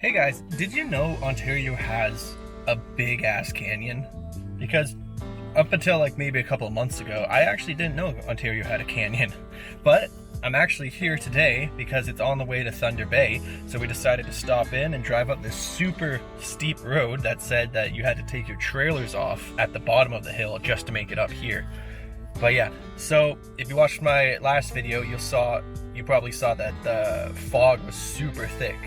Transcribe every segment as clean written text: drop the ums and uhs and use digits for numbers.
Hey guys, did you know Ontario has a big ass canyon? Because up until like maybe a couple of months ago, I actually didn't know Ontario had a canyon. But I'm actually here today because it's on the way to Thunder Bay, so we decided to stop in and drive up this super steep road that said that you had to take your trailers off at the bottom of the hill just to make it up here. But yeah, so if you watched my last video, you probably saw that the fog was super thick.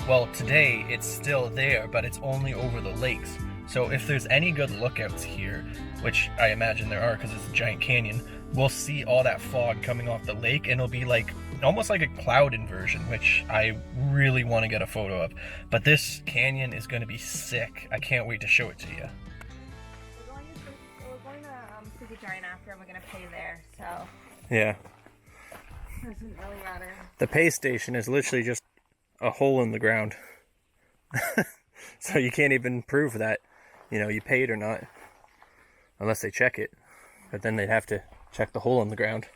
Well, today it's still there, but it's only over the lakes. So if there's any good lookouts here, which I imagine there are because it's a giant canyon, we'll see all that fog coming off the lake, and it'll be like almost like a cloud inversion, which I really want to get a photo of. But this canyon is going to be sick. I can't wait to show it to you. We're going to Cookie Giant after, and we're going to pay there, so Yeah. it doesn't really matter. The pay station is literally just a hole in the ground. So you can't even prove that, you paid or not. Unless they check it. But then they'd have to check the hole in the ground.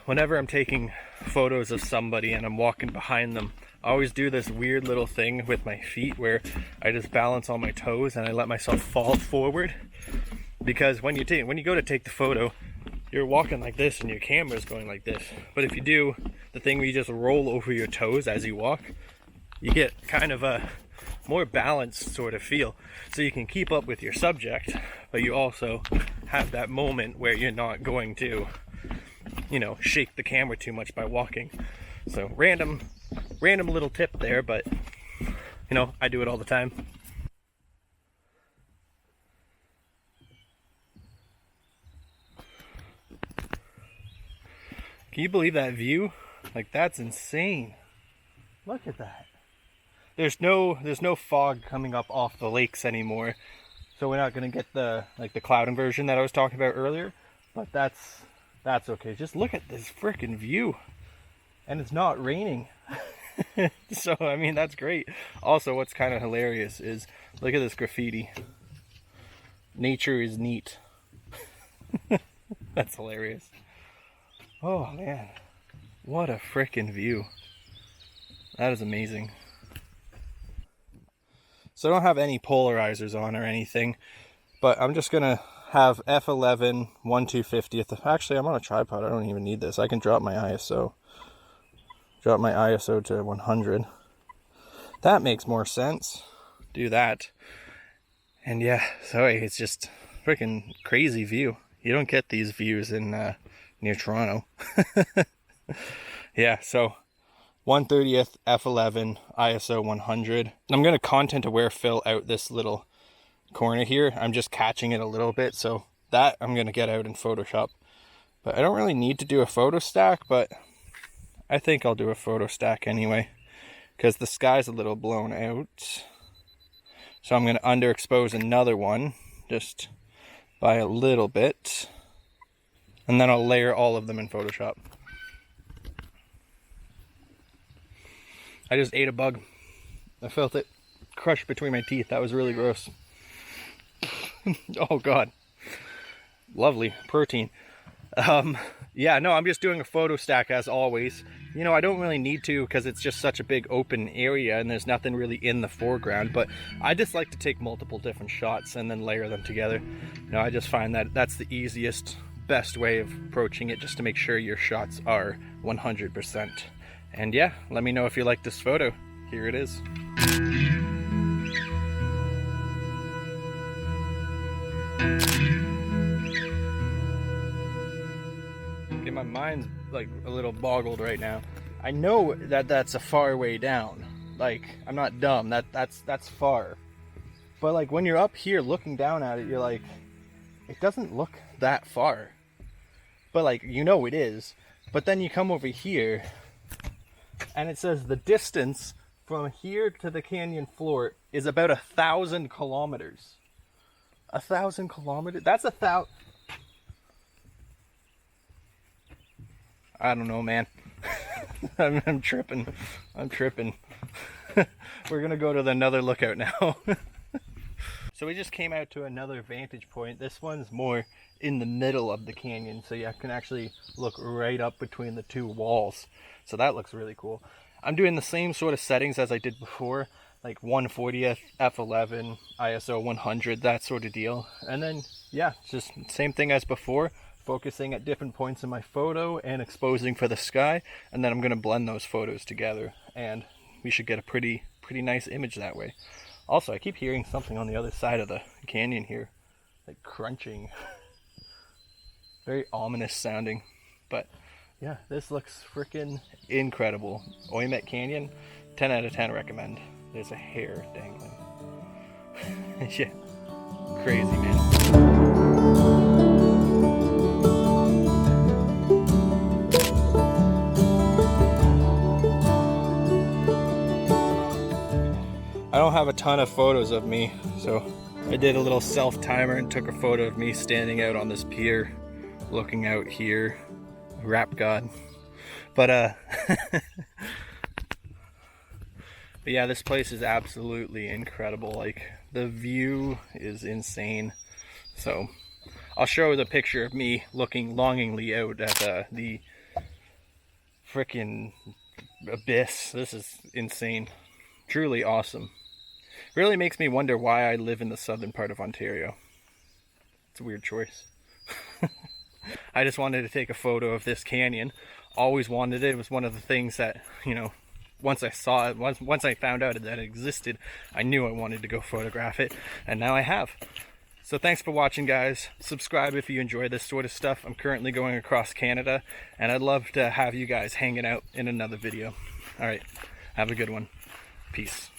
Whenever I'm taking photos of somebody and I'm walking behind them, I always do this weird little thing with my feet where I just balance on my toes and I let myself fall forward. Because when you go to take the photo, you're walking like this and your camera's going like this. But if you do the thing where you just roll over your toes as you walk, you get kind of a more balanced sort of feel. So you can keep up with your subject, but you also have that moment where you're not going to, shake the camera too much by walking. So random little tip there, but I do it all the time. Can you believe that view? Like, that's insane. Look at that. There's no fog coming up off the lakes anymore, so we're not gonna get the cloud inversion that I was talking about earlier. But that's okay. Just look at this freaking view, and it's not raining. So I mean, that's great. Also, what's kind of hilarious is look at this graffiti. Nature is neat. That's hilarious. Oh man, what a frickin' view. That is amazing. So I don't have any polarizers on or anything, but I'm just gonna have f11 1/250th. Actually, I'm on a tripod. I don't even need this. I can drop my ISO. Drop my ISO to 100. That makes more sense. Do that. And yeah, sorry, it's just freaking crazy view. You don't get these views in near Toronto. Yeah, so 1/30th f11 ISO 100. I'm going to content aware fill out this little corner here. I'm just catching it a little bit, so that I'm going to get out in Photoshop. But I don't really need to do a photo stack, but I think I'll do a photo stack anyway, because the sky's a little blown out. So I'm going to underexpose another one just by a little bit, and then I'll layer all of them in Photoshop. I just ate a bug. I felt it crush between my teeth. That was really gross. Oh god. Lovely protein. Yeah, no, I'm just doing a photo stack as always. I don't really need to because it's just such a big open area and there's nothing really in the foreground, but I just like to take multiple different shots and then layer them together. I just find that that's the easiest, best way of approaching it, just to make sure your shots are 100%. And yeah, let me know if you like this photo. Here it is. Okay, my mind's like a little boggled right now. I know that that's a far way down. Like, I'm not dumb. That's far. But like when you're up here looking down at it, you're like, it doesn't look that far. But like, it is. But then you come over here and it says the distance from here to the canyon floor is about 1,000 kilometers. 1,000 kilometers? That's 1,000. I don't know, man. I'm tripping. We're gonna go to another lookout now. So we just came out to another vantage point. This one's more in the middle of the canyon, so you can actually look right up between the two walls. So that looks really cool. I'm doing the same sort of settings as I did before, like 140th, f11, ISO 100, that sort of deal. And then, yeah, just same thing as before, focusing at different points in my photo and exposing for the sky. And then I'm gonna blend those photos together, and we should get a pretty nice image that way. Also, I keep hearing something on the other side of the canyon here, like crunching. Very ominous sounding, but yeah, this looks freaking incredible. Ouimet Canyon, 10 out of 10 recommend. There's a hair dangling. Yeah, crazy, man. I don't have a ton of photos of me, so I did a little self-timer and took a photo of me standing out on this pier, looking out here. Rap god. But but yeah, this place is absolutely incredible. Like, the view is insane. So I'll show the picture of me looking longingly out at the freaking abyss. This is insane. Truly awesome. Really makes me wonder why I live in the southern part of Ontario. It's a weird choice. I just wanted to take a photo of this canyon. Always wanted it. It was one of the things that, you know, once I saw it, once I found out that it existed, I knew I wanted to go photograph it, and now I have. So thanks for watching, guys. Subscribe if you enjoy this sort of stuff. I'm currently going across Canada, and I'd love to have you guys hanging out in another video. All right, have a good one. Peace.